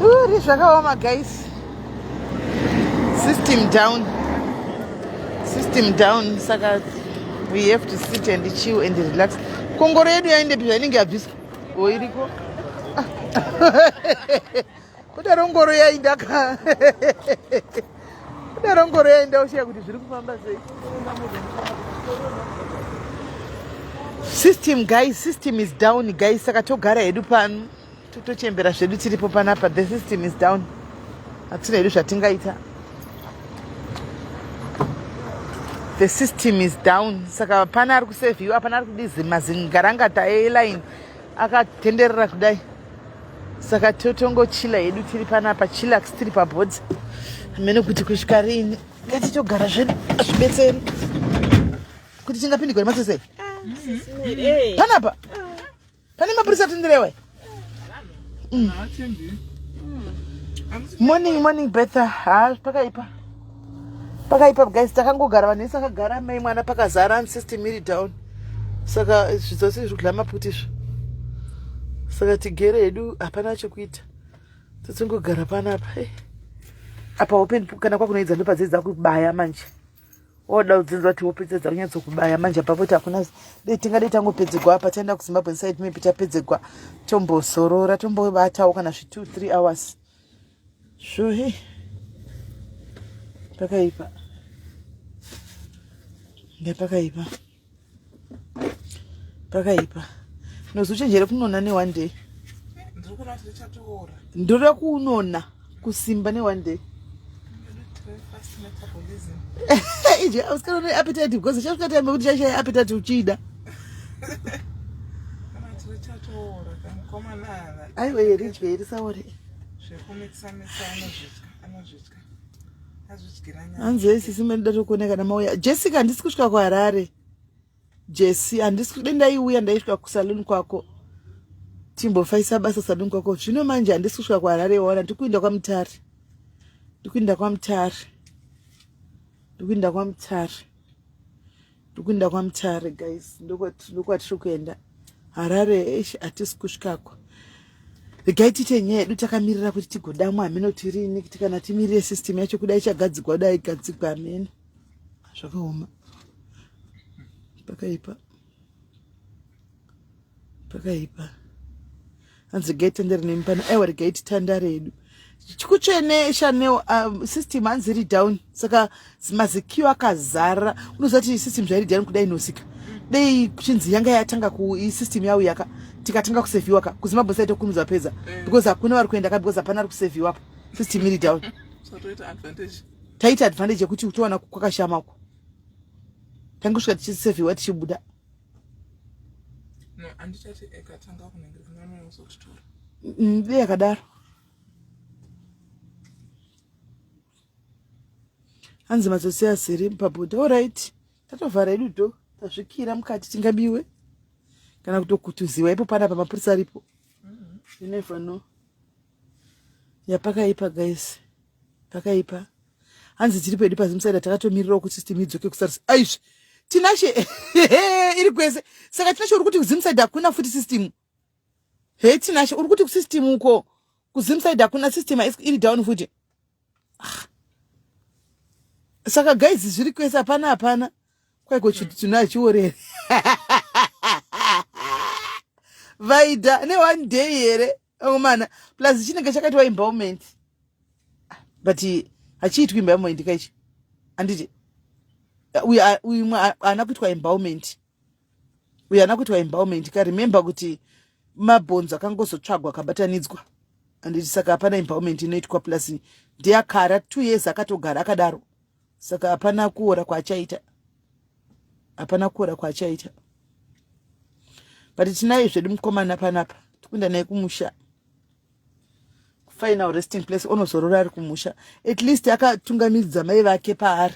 Uri zvakaoma guys. System down. Saka we have to sit and chill and relax. Kongoro yedu yaende pizva inenge yabviswa. Iriko. Kudaro ngoro yaenda ka. Kudaro ngoro yaenda ushiya kuti zviri kufamba sei. System is down guys. Saka togara hedu pano. Totochembera zvedu tiripo panapa. The system is down. Hatina hedu zvatingaita. The system is down. Saka pana ari kuseviwa, pana ari kudizi mazingarangata airline akatenderera kudai. Saka totongochila hedu tiri panapa, chillax tiri paboard. Meno kuti kusvika rini ngatitogara zvedu zvibetseri kuti tingapindigwa nemasese. Panapa pane mapurisa tenderewe. Morning Betha. Pakaipa guys, takangogara vanhu vese vakagara mai mwana pakazara system iri down. Saka zvidzose zvikudla maputi izvo. Saka tigere hedu hapana chekuita. Totsongogara panapa. Apa open kana kwakunoidza ndo padzidza kubaya manje. Oda udzinzwa kuti open dzedza kunyatso kubaya manje papoti hakuna tingade tangopedzegwa apa taenda kuZimbabwe side maybe tapedzegwa tombosorora tombobatawo kana 2-3 hours. Sho pakaipa. Pakaipa. Nozuchenjere kunona ne one day. Ndore kunona kusimba ne one day. Ije usikana appetite because chashuka time kuti chashaya appetite uchida. Aiwe rich very sorry. Anze sisi menda tokoneka na mauya. Jessica handisi kusvika kwa Harare. Jessie handisi kudenda iuya ndaisvika kusaluni kwako. Timbo faisa basa saluni kwako. Zvino manje handisi kusvika kwa Harare wana ndikuinda kwa Mutare. Ndikuinda kwa Mutare guys. Ndoko atiri kuenda. Harare hatisi kusvikako. Regai titenye hedu takamirira kuti tigodamwa hameno tirini kuti kana timirire system yacho kudai chagadzigwa dai gadzigwa hameno. Zvakaoma. Pakaipa. Hanzi gate ndere nempana. Ewa gate tandare hedu. Chikuchene chaneo system hanzi iri down. Saka mazikiwa akazara. Unozati system zvairi down kudai inosika. Dei kuchinzi yanga yatanga ku system yawo yaka tikatanga kuseviwa ka kuZimbabwe side tokumuzwa peza because hakuna vari kuenda ka because hapana ari kuseviwa pa system iri down. So taita advantage yekuti utowana kwakashamako tangusvika tichiseviwa tichibuda. No anditati ekatanga kunenge kunana uzokutora dei akadaro hanzi mazosi asiri pabuda. Alright, tatovhara hedu do tasvikira mukati tingabiwe kana kutokutuziwa ipo pana pamapurisa aripo. You never know. Pakaipa guys. Pakaipa. Hanzi tiri pedu pazimsaida takatomirira kuti system idzoke kusarisa. Aizvi tinashe iri kwese. Saka tinashe uri kuti kuzimsaida hakuna futi system. Tinashe uri kuti kusystem uko kuzimsaida hakuna system iri down futi. Saka guys zviri kwese hapana. Kwaiko tunachiorere. Vaida ne one day here omana plus chinenge chakaitwa empowerment but achiitwa empowerment kaichi anditi we ana kuitwa empowerment ka remember kuti mabhonzo akangozotsvagwa akabatanidzwa anditi saka hapana empowerment inoitwa plus ndiakara 2 years akatogara akadaro saka hapana kuora kwachaita. But tinaye zvedu mukomana panapa tikuenda naye kumusha final resting place onozorora ari kumusha at least akatungamidzwa mai vake paari.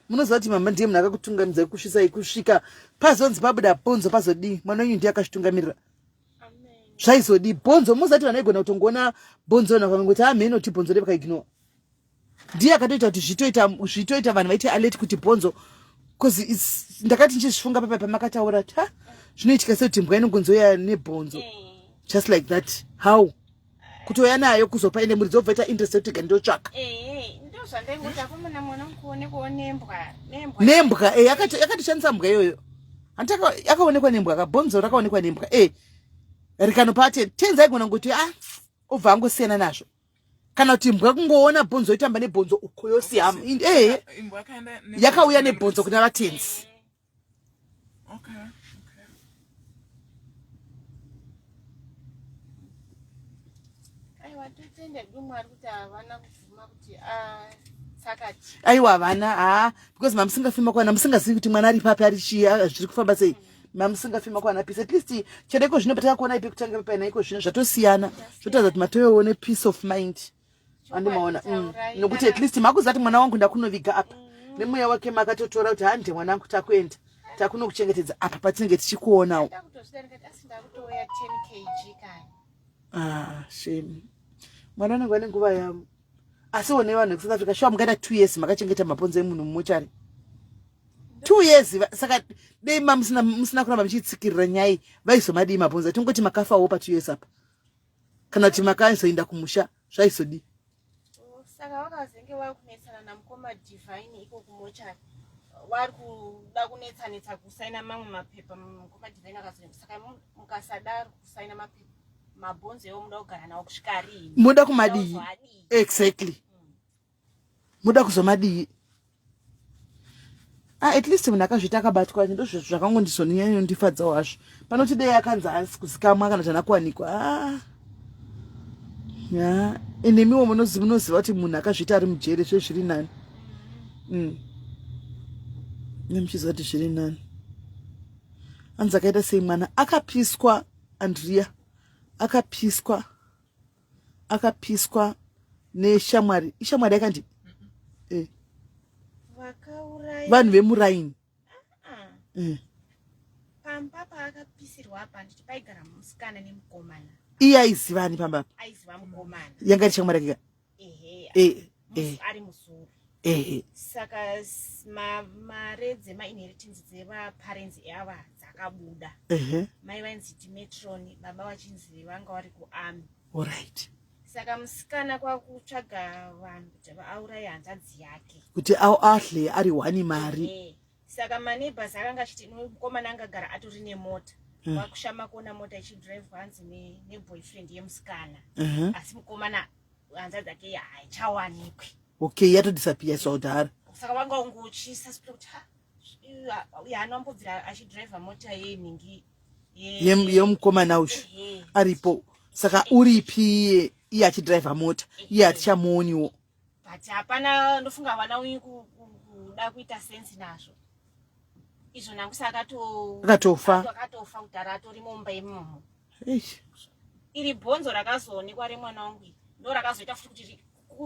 Munoziva kuti mama ndiye munhu akakutungamidza kusvisa ikusvika pazonzi pabuda bhonzo pazodii mwana wenyu ndiye akazvitungamirira. Zvaizodii bhonzo munoziva kuti vana igona kutongoona bhonzo nakangoti hameno kuti bhonzo repakaignora ndiye akatoita kuti zvitoita vanhu vaite alert kuti bhonzo because ndakati nchizvifunga papa pamakataura zvinoitika sekuti mbwa inongonzoya nebhonzo just like that. How? Kutoya nayo kuzopa ine muridzi obva ita interest kuti gandotsvaka. Ndo zvandengoti akomana mwana mukuone kuonembwa. Nembwa akatishandisa mbwa iyoyo. Antaka akaonekwa nembwa kabonzo rakaonekwa nembwa. Rikanopa 10 aigona ngoti obva angosiyana nazvo. Kana kuti mbwa kungoona bhonzo itamba nebhonzo ukoyosi ham. Yakauya nebhonzo kuna vatenzi. Okay. Aiwa vana because mamusingafima kwana musingazivi kuti mwana ari papi ari chiya zviri kufamba sei. Mamusingafima kwana peace at least chedeko zvino patakaona ipi kutanga paina iko zvino zvatosiyana zvotaza kuti matoyoone peace of mind. Andimaona nokuti at least makuzati mwana wangu ndakunoviga apa nemuya wake makatotora kuti hande mwana wangu takuenda takunokuchengetedza apa patinenge tichikuonawo. Shame. Mwana wangu ane nguva yavo. Asi one vanhu veSouth Africa sure mungaita 2 years makachengeta mabhonzo emunhu mumochari. 2 years saka dei musina kuramba muchitsikirira nyaya vaizomadi mabhonzo tongoti makafawo pa 2 years apa. Kana kuti makazoenda kumusha zvaizodi. Saka wakazenge wakunetsana namukoma Divine iko kumochari. Wari kuda kunetsanetsa kusaina mamwe mapepa mukoma Divine akazonge saka mukasadaro kusaina mapepa mabhonzo ewo muda kugara nawo kusvika rini. Muda kumadi. Exactly. Muda kuzomadi. At least munhu akazvita akabatwa ndo zvakangondisoniya ndifadza wazvo. Panoti dei akanza asi kuzikamwa kana zvana kuwanikwa. Enemiwo munoziva kuti munhu akazvita ari mujeri zviri nani. Nemuchiziva kuti zviri nani. Anzi akaita sei mwana akapiswa Andrea. Akapiswa neshamwari. Ishamwari yakandi. Vanhu vemuraini. Pamba akapisirwa apa nditi paigara musikana nemukomana. Iye aizivani pamba. Aiziva mukomana. Yanga ari shamwari yake. Ari musuru. Saka mare dzema-inheritance dzeva-parents ava dzakabuda. Mai vainzi Dimetron, baba vachinzi vanga vari kuarmy. Alright. Saka musikana kwakutsvaga vanhu kuti vaauraye hanzvadzi yake. Kuti ahle ari wani mari. Saka maneighbors akanga achiti mukomana angagara atori nemota. Vakushama kuona mota ichidhiraivhwa hanzi neboyfriend yemusikana. Asi mukomana hanzvadzi yake haichawanikwi. Okay, yatodisappear saudara. Saka vanga ungochisuspect kuti yaanombobvira achidhiraivha mota yeningi yemukomana ucho aripo. Saka uripi iye achidhiraivha mota iye hatichamuoniwo. But hapana ndofunga vana uyu kuda kuita sense nazvo. Izvo nangu saka akatofa kudhara atori mumba imomo. Iri bhonzo rakazoonekwa remwana wangu ndo rakazoita futi kuti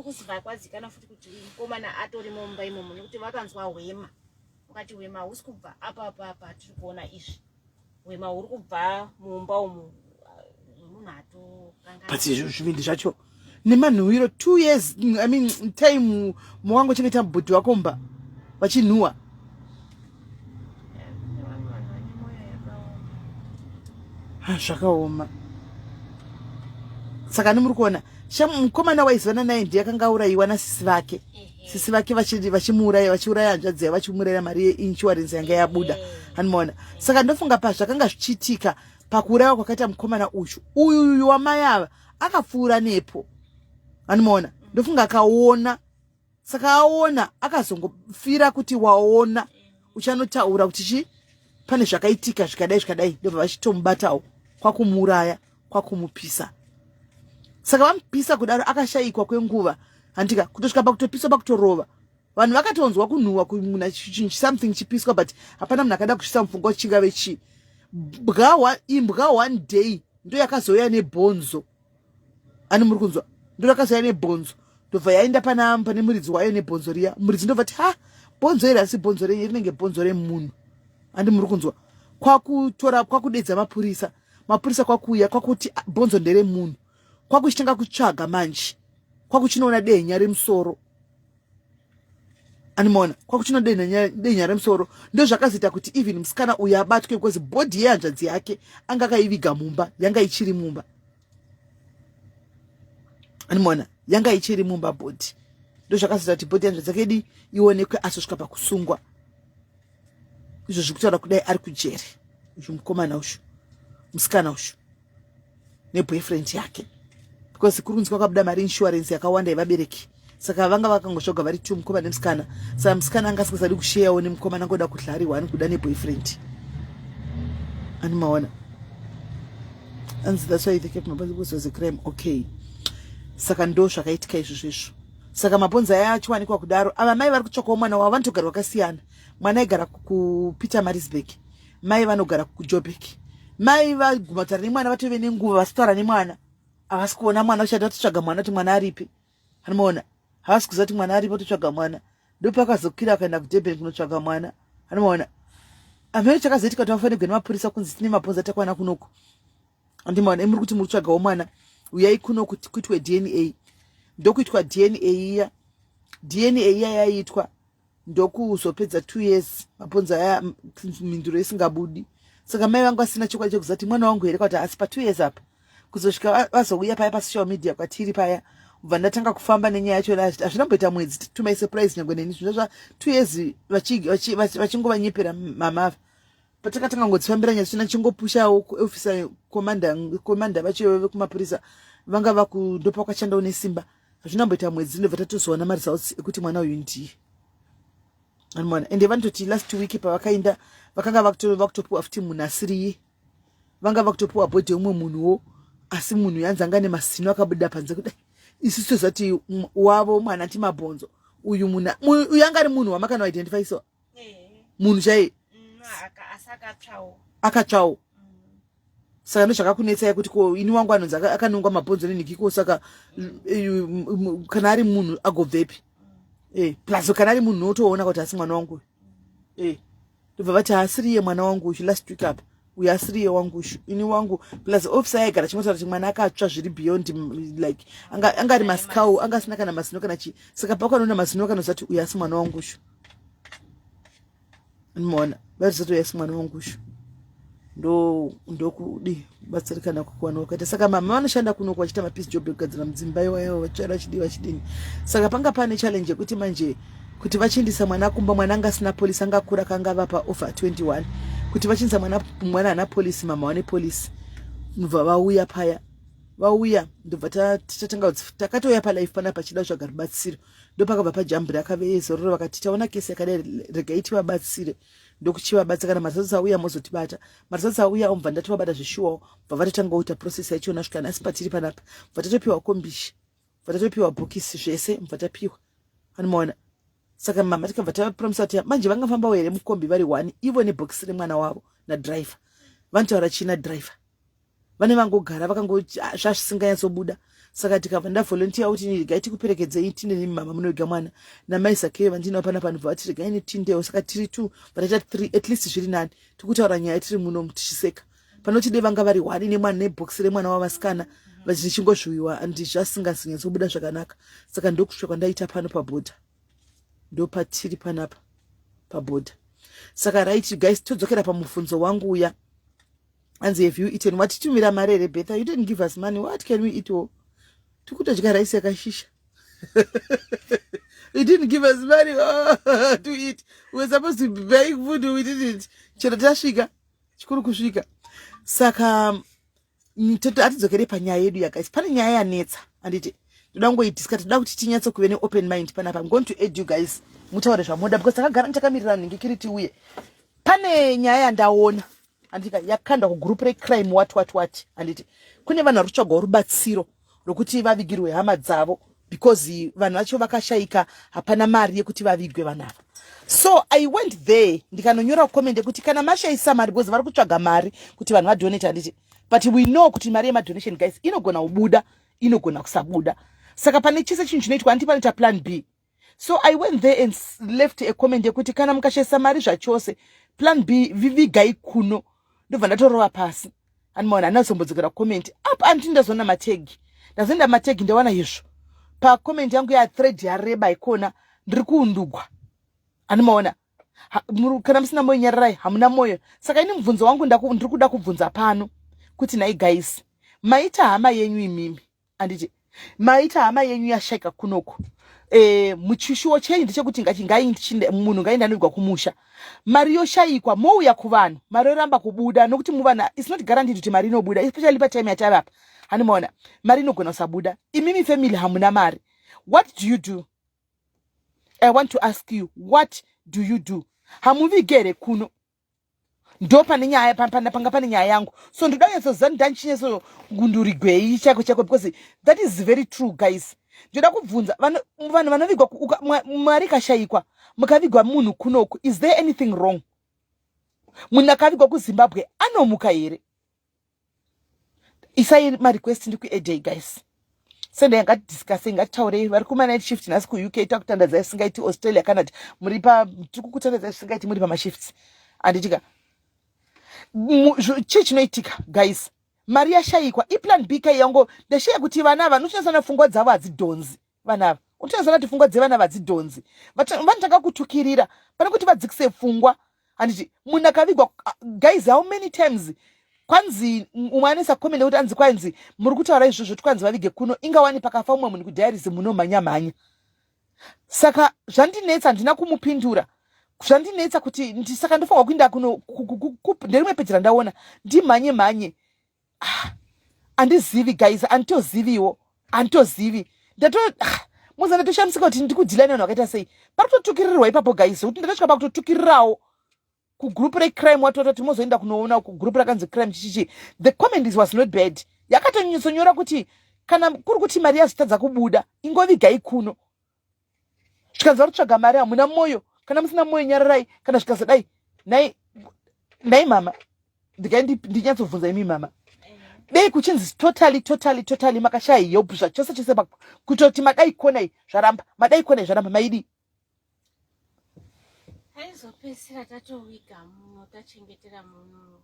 kuziva kwadzikana futi kuti mukomana atori mumba imomo nekuti vakanzwa hwema. Wakati hwema husi kubva apa tiri kuona izvi. Hwema huri kubva mumba umu munhu atokanga. But zvivindi zvacho nemanhuwiro 2 years I mean time muwangochengeta mubhudhi wako mba vachinhuwa. Zvakaoma. Saka nemuri kuona mukomana waizivana naye ndiye akanga aurayiwa nasisi vake. Sisi vake vachiuraya hanzvadzi vachimurayira mari yeinsurance yanga yabuda. Anomaona. Saka ndofunga pazvakanga zvichiitika pakuurayiwa kwakaita mukomana uyu wamai ava akapfuura nepo. Anomaona. Ndofunga akaona. Saka aona akazongofira kuti waona uchanotaura kuti pane zvakaitika zvikadai ndobva vachitomubatawo kwakumuuraya kwakumupisa. Saka vamupisa kudaro akashayikwa kwenguva handika kutosvika pakutopiswa pakutorova. Vanhu vakatonzwa kunhuhwa kumuna something chipiswa but hapana munhu akada kuchisa mufungo chingave chi. Imbwa one day ndo yakazouya nebhonzo. Ani muri kunzwa? Ndo yakazouya nebhonzo. Ndobva yaenda pane muridzi wayo nebhonzo riya. Muridzi ndobva ati bhonzo iri asi bhonzo renyu rinenge bhonzo remunhu. Andi muri kunzwa? Kwakudedza mapurisa kwakuuya kwakuti bhonzo ndere munhu. Kwakuchitanga kutsvaga manje. Kwakuchinoona dehenya remusoro. Animona kwakuchino denya remsoro ndo zvakazita kuti even musikana uyu abatwe because body yehanzvadzi yake anga akaiviga mumba yanga ichiri mumba. Animona yanga ichiri mumba body ndo zvakazita kuti body yehanzvadzi yake idi ionekwe asosvika pakusungwa. Izvo zvikutaura kudai ari kujeri uyu mukomana ushu musikana ushu neboyfriend yake because kuri kunzi kwakabuda mari insurance yakawanda yevabereki. Saka vanga vakangosvoga vari two mukomana nemusikana. Saka musikana anga asingasadi kusheyawo nemukomana angoda kudlariwa kuda neboyfriend. Animaona. And that's why they kept my body was a crime. Okay. Saka ndo zvakaitika izvozvo. Saka mabonza yachiwanikwa kudaro. Ava mai vari kutsvakawo mwana wavo vanotogara wakasiyana. Mwana aigara kuPeter Marisburg. Mai vanogara kuJoburg. Mai vagumataura nemwana vatove nenguva vasitaura nemwana. Havasi kuona mwana uchada kutsvaga mwana kuti mwana aripi. Animaona. Havasi kuziva kuti mwana aripo totsvaga mwana. Ndopakazokwira akaenda kuDurban kunotsvaga mwana. Animaona. Amene chakazoitika kuti vafanirwe nemapurisa kunzi tine mabonza atakwana kunoko. Andimaona muri kuti muri kutsvagawo mwana. Uyai kuno kuti kuitwe DNA. Ndokuitwa DNA iya. DNA iya yaitwa ndokuzopedza 2 years mabonza aya minduro isingabudi. Saka mai vangu asina chokwadi chekuziva kuti mwana wangu here kuti asi pa 2 years apa kuzosvika vazouya paya pasocial media kwatiri paya ubva ndatanga kufamba nenyaya yacho hazvinamboita mwedzi to my surprise nyangwe neni zvino zva 2 years vachingovanyepera mamava patakatanga ngodzifambira nyaya zvina chingopushawo officer commander vacho vekumapurisa vanga vakundopa kwachandawo nesimba hazvinamboita mwedzi ndobva tatozowana maresults ekuti mwana uyu ndiye. Animona ende vanototi last week pavakaenda vakanga vakutopuwa futi munhu asiriye vanga vakutopuwa bhodhi yomumwe munhuwo asi munhu yanzi anga nemazino akabuda panze kudai isusu tozati wavo mwana ti mabhonzo uyu munhu uyu anga ari munhu wamakana identify so munhu chaiye akatsvawo. Saka ndozvakakunetsai kuti ko ini wangu anonzi akanongwa mabhonzo nenhikiko saka kana ari munhu agobvepi plus kana ari munhu otoona kuti asi mwana wangu ndobva vati asiriye mwana wangu uyu last week apa uyu asiriye wangu ushu ini wangu plus officer yaigara chimotaura kuti mwana akatsva zviri beyond like anga ari masikau anga asina kana mazino kana chi saka pakanoona mazino kanoziva kuti uyu asi mwana wangu ushu. Animaona varizoti uyu asi mwana wangu ushu ndokudi batsirikana kukuwana wakati. Saka mama vanoshanda kunoko vachita mapeace job ekugadzira mudzimba iwayo vachaira vachidini. Saka panga pane challenge yekuti manje kuti vachiendesa mwana kumba mwana anga asina polisi anga kura kanga vapa over 21 kuti vachiendesa mwana ana polisi mama wane polisi ndobva vauya paya vauya ndobva tatanga takatoya palife panapa chida tsvaga rubatsiro ndopakabva pajamburi akavezororo vakati taona kesi yakadai regai tivabatsire ndokuchivabatsa kana marisatsi auya mozotibata marisatsi auya obva ndatovabata zvishuwawo bva vatotanga kuita process yachona svikana asi patiri panapa bva tatopiwa kombishi bva tatopiwa bhokisi zvese bva tapiwa. Animaona. Saka mama tikabva tapromisa kuti manje vangafambawo here mukombi vari 1 ivo nebhokisi remwana wavo nadriver vanotaura china driver vane vangogara vakangoti zvazvisinganyatsobuda. Saka tikabva ndavolunteer kuti regai tikuperekedzei tine nemama munoiga mwana namai zake vandinawo panapa ndobva vati regai netindewo. Saka tiri 2 vatata 3 at least zviri 9 tikutaura nyaya tiri muno tichiseka panoti dei vanga vari 1 nemwana nebhokisi remwana wavasikana vachichingozviwiwa andi zvasingazonyatsobuda zvakanaka. Saka ndokusvika ndaita pano pabhodha ndopatiri panapa pabhodha. Saka right guys todzokera pamubvunzo wangu uya anzi have you eaten what tumira mari here Betha you didn't give us money what can we eat all tikutodya raisi yakashisha you didn't give us money to eat we were supposed to be buying food we didn't chero tasvika chikuru kusvika. Saka atidzokere panyaya yedu guys pane nyaya yanetsa anditi ndoda ngoidiscuss toda kuti tinyatso kuve ne open mind panapa. I'm going to aid you guys mutaure zvamoda because takagara ndakamirira nhingikiriti uye pane nyaya yandaona andika yakanda kugroup recrime what anditi kune vanhu vari kutsvagawo rubatsiro rokuti vavigirwe hama dzavo because vanhu vacho vakashaika hapana mari yekuti vavigwe vanhu ava. So I went there ndikanonyora comment yekuti kana mashaisa mari because vari kutsvaga mari kuti vanhu vadonate anditi but we know kuti mari yemadonation guys inogona kubuda inogona kusabuda. Saka pane chese chinhu chinoitwa anditi panoita plan B. So I went there and left a comment yekuti kana mukashaisa mari zvachose plan B vivigai kuno ndobva ndatorova pasi. Animaona anazombodzokera comment apa anditi ndazona mategi ndazoenda mategi ndawana izvo pa comment yangu ya thread yareba ikona ndiri kuundugwa Animaona kana musina moyo nyararai hamuna moyo. Saka ini mubvunzo wangu ndiri kuda kubvunza pano kuti nai guys, maita hama yenyu imimi anditi maita hama yenyu yashaika kunoko. Muchishuwo chenyu ndechekuti munhu ngaindanirwa kumusha. Mari yoshaikwa mouya kuvanhu, mari yoramba kubuda nokuti muvana it's not guaranteed kuti mari inobuda, especially patime yatavapa. Animaona mari inogona kusabuda. Imimi family hamuna mari. What do you do? I want to ask you, what do you do? Hamuvigere kuno. Ndo pane nyaya panga pane nyaya yangu. So ndoda nyatsoziva ndanchinyeso ngundurigwei chako because that is very true guys. Ndoda kubvunza vanhu vanovigwa mari kashaikwa mukavigwa munhu kunoku, is there anything wrong? Munhu akavigwa kuZimbabwe anomuka here? Isai ma request ndi ku guys. Sende ngatidiscuss ngatitaurei vari kuma night shift nasi ku UK takutandadza isingaiti Australia Canada muri pa tikukutandadza isingaiti muri pa ma shifts. Anditika chinoitika guys, mari yashaikwa iplan BK yango ndashaya kuti vana vanochasana fungwa dzavo hadzidhonzi. Vana unochasana kuti fungwa dzevana vadzidhonzi. Vanotanga kutukirira pane kuti vadzikise fungwa. Anditi munhu akavigwa guys, how many times kwanzi umwanisa comment kuti anzi kwanzi muri kutaura izvozvo kwanzi vavige kuno ingawani pakafa umwe munhu kudiaries munomhanya. Saka zvandinetsa ndina kumupindura. Zvandinetsa kuti saka ndofunga kuinda kuno nderimwe peji randaona ndimhanye. Andizivi guys, antoziviwo antozivi muza ndatoshamsika kuti ndikudhila nevanhu vakaita sei. Parikutotukirirwa ipapo guys, kuti ndatosvika pakutotukirirawo kugroup recrime watototi mozoenda kunoona kugroup rakanzi crime chichichi. The comment was not bad. Yakatonyora kuti kana kuri kuti mari yazotadza kubuda ingovigai kuno. Zvikanzi varitsvaga mari hamuna moyo, kana musina moyo nyararai, kana zvikazodai nai mama ndinyatsobvunza imi mama. Dei kuchinzi totally makashaya hope zvachose kutoti madai konai zvaramba maidi. Haizopedzisira tatowiga muno tachengetera muno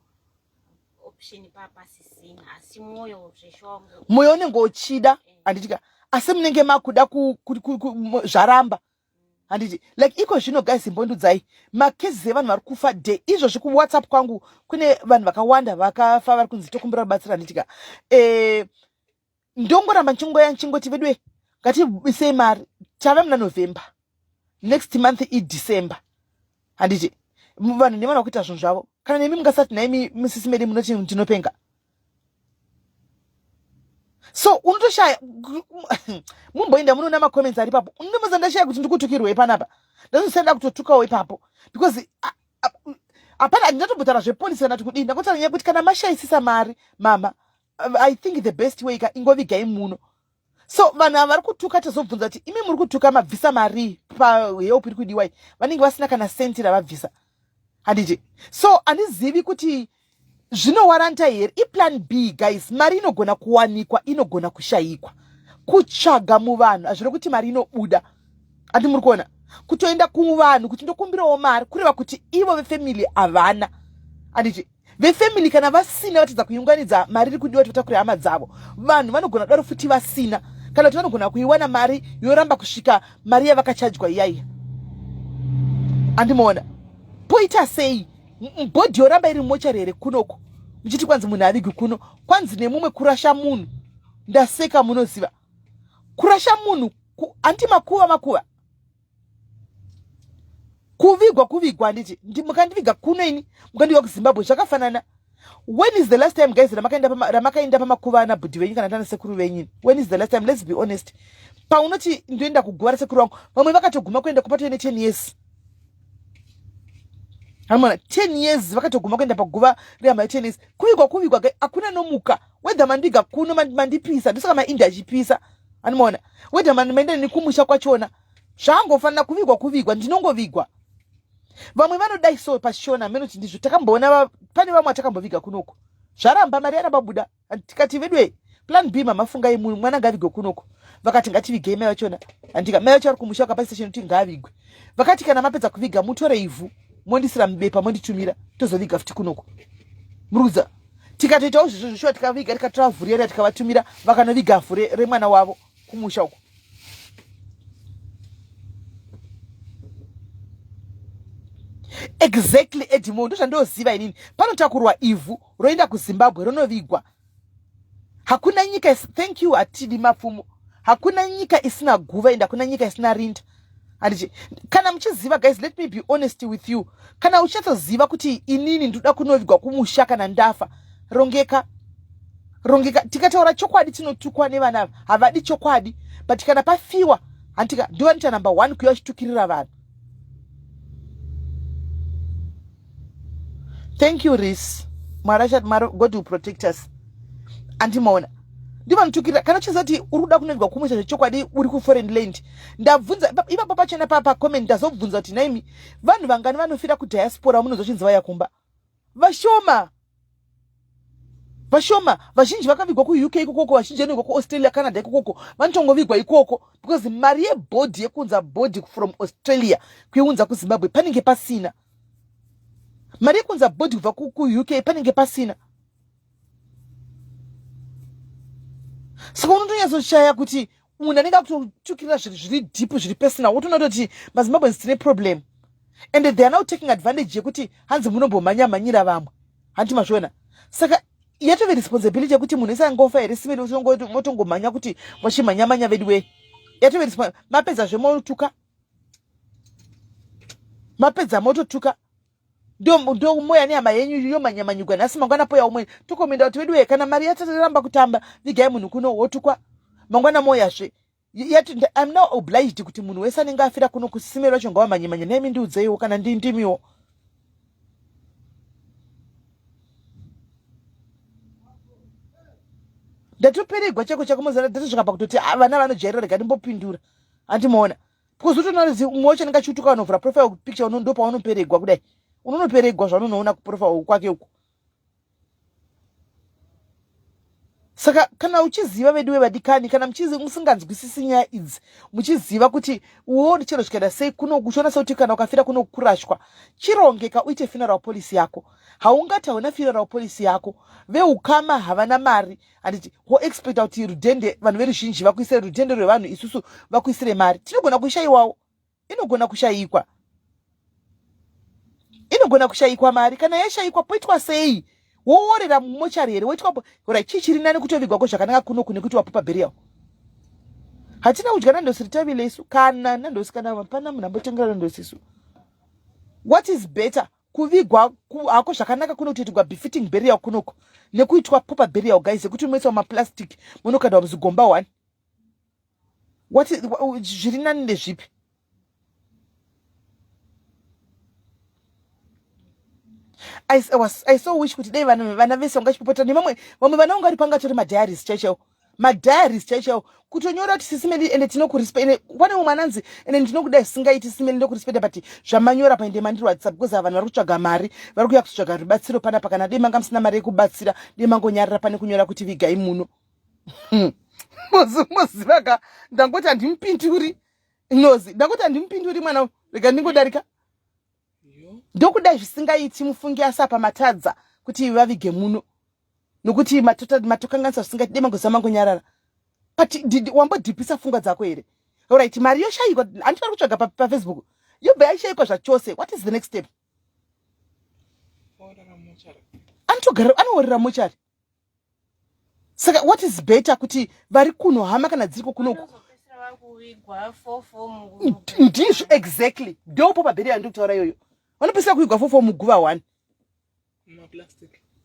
option papasisina asi moyo zveshongo. Moyo unenge uchida anditika asi munenge makuda zvaramba. Handiti like iko zvino guys imbondudzai makezi evanhu vari kufa day izvozvi ku WhatsApp kwangu kune vanhu vakawanda vakafa vari kunzi tokumbira rubatsiro. Handitika ndongoramba nchingoti vedwe ngatibvisei mari tave muna November, next month December. Handiti vanhu nevana kuita zvinhu zvavo kana nemi mungasati naimi Mrs. Mary munoti ndinopenga. So unotoshaya mumboenda munoona macomments ari papo undomuza ndashaya kuti ndikutukirwe panapa ndazosenda kutotukawo ipapo because apana ndatombotara zvepolisi kana tikudini ndakotara nyaya kuti kana mashayisisa mari mama I think the best way ingovigai muno. So vanhu vari kutuka tazobvunza kuti imi muri kutuka mabvisa mari pahelp iri kudiwa vanenge vasina kana senti ravabvisa. Handiti so handizivi kuti zvinowaranta here iplan B guys. Mari inogona kuwanikwa, inogona kushayikwa. Kutsvaga muvanhu hazviri kuti mari inobuda. Ati muri kuona kutoenda kuvanhu kuti ndokumbirawo mari kureva kuti ivo vefamily havana. Handiti vefamily kana vasina vatadza kuiunganidza mari iri kudiwa totakura hama dzavo, vanhu vanogona daro futi vasina kana kuti vanogona kuiwana mari yoramba kusvika mari yavakachajwa iyaiya. Andimoona poita sei bhodhi yoramba iri mochari here kunoko muchiti kwanzi munhu avigi kuno kwanzi nemumwe kurasha munhu ndaseka. Munoziva kurasha munhu anti makuva kuvigwa handiti mukandiviga kuno ini mukandiviga kuZimbabwe zvakafanana. When is the last time guys ramakaenda pamakuva ana bhudhi venyu kana tana sekuru venyu? When is the last time? Let's be honest. Paunoti ndoenda kuguva rasekuru wangu vamwe vakatoguma kuenda kupatoine 10 years. Hamona 10 years vakatoguma kuenda paguva rehama 10 years. Kuvigwa hakuna nomuka whether mandiga kuno mandipisa ndosaka maindi achipisa. Animona whether maenda nikumusha kwachona zvangofanira kuvigwa ndinongovigwa. Vamwe vanodai so pashona menoti ndizvo takamboona pane vamwe atakamboviga kunoko zvaramba mari yarababuda. Tikati vedwe plan B mama fungai munhu mwana ngavigwe kunoko vakati ngativigei mai vachona. Andika mai vacho ari kumusha kwa station kuti ngavigwe. Vakati kana mapedza kuviga mutore ivhu mondisira mubepa monditumira tozoviga futi kunoko. Muruza tikatoitawo zvizvo tikaviga tikatora vhu riya tikavatumira vakanoviga vhu remwana wavo kumusha uko. exactly Edimo ndozvandoziva inini panotakurwa ivhu roenda kuZimbabwe ronovigwa. Hakuna nyika thank you atidi mapfumo. Hakuna nyika isina guva enda kuna nyika isina rinda. Andiji kana muchiziva guys, let me be honest with you. Kana uchatoziva kuti inini ndoda kunovigwa kumusha kana ndafa rongeka tikataura chokwadi tinotukwa nevana havadi chokwadi, but kana pafiwa antika ndovanita number 1 kuya chitukirira vanhu. Thank you Reese. God will protect us. Antimaona ndiva mutukirira kana chizati uruda kunovigwa kumusha zvechokwadi uri ku foreign land. Ndabvunza ipapo pachena papa comment ndazobvunza kuti naimi vanhu vangani vanofira ku diaspora munozochinzi vaya kumba vashoma vazhinji vakavigwa ku UK ikoko, vazhinji vanogwa ku Australia, Canada ikoko vanotongovigwa ikoko because mari yebhodhi yekunza bhodhi from Australia kuiunza ku Zimbabwe panenge pasina. Mari yekunza bhodhi kubva ku UK panenge pasina. Saka unotonyatsoshaya kuti munhu anenge akutotukirira zviri deep zviri personal wotoona kuti maZimbabweans tine problem and they are now taking advantage yekuti hanzi munombomhanyamhanyira vamwe handi mazviona. Saka yatove responsibility yekuti munhu isangofa here simeni motongomhanya kuti wachimhanyamhanya vedu we yatove mapedza zvemotuka mapedza mototuka ndo moya nehama yenyu yomhanyamhanyigwa nhasi mangwana poya umwe tokomenda kuti vedu we kana mari yataramba kutamba vigai munhu kuno wotukwa mangwana moyazve I'm now obliged kuti munhu wese anenge afira kuno kusimerwa chonga wamhanyamhanya nemi ndiudzeiwo kana ndimiwo. Ndatoperegwa chako muzana ndatosvika kutoti vana vanojairira rega ndimbopindura andimoona because utonozi umwe wacho anenge achiutuka unovhura profile picture ndo paunoperegwa kudai unonoperegwa zvaunoona kuprofile kwake uko. Saka kana uchiziva vedu vevadikani kana musinganzwisisi nyaya idzi muchiziva kuti uone chero chikaenda sei kuno kuchiona sekuti kana ukafira kuno kurashwa chirongeka uite funeral policy yako. Haungati hauna funeral policy yako veukama havana mari handiti hoexpecta kuti rudhende vanhu veruzhinji vakuisire rudhende rwevanhu isusu vakuisire mari. Tinogona kushayiwawo, inogona kushayikwa mari. Kana yashayikwa poitwa sei? Woorera mumochari here woitwapo ora chichiri nani kutovigwako zvakanaka kuno kune kuti wapupa burial. Hatina kudya nandosi ritavile isu kana nandosi kana hapana munhu ambotengera nandosi isu. What is better kuvigwa hako zvakanaka kuno kutoitirwa befitting burial kunoko nekuitwa pupa burial guys yekuti unoiswa maplastic munokandwa muzigomba 1. What is zviri nani ndezvipi? I so wish kuti dai vana vese vangachipopota nevamwe vana ungari pangatori madiaries chaichaiwo kutonyora kuti sisimeli ende tinokurespect pane umwe ananzi ende ndinokudai singaiti simeli ndokurespecta but zvamanyora paende mandiri WhatsApp because vanhu vari kutsvaga mari vari kuuya kutsvaga rubatsiro panapa kana dai manga musina mari yekubatsira dai mangonyarira pane kunyora kuti vigai muno. Mozivaga ndangoti handimpinduri ndangoti handimpinduri mwana rega ndingodarika ndokudai zvisingaiti mufungi asa pamatadza kuti vavige muno nokuti matokanganisa zvisingaiti dai mangozama ngonyarara but wambodhipisa pfungwa dzako here. Alright, mari yoshayikwa handifari kutsvaga paFacebook yobva yashayikwa zvachose. What is the next step? Anoorera mochari. Saka what is better kuti vari kuno hama kana dziriko kunoko ndizvo exactly ndopo pabheri andikutaura iyoyo vanopesera kuigwa fofo muguva 1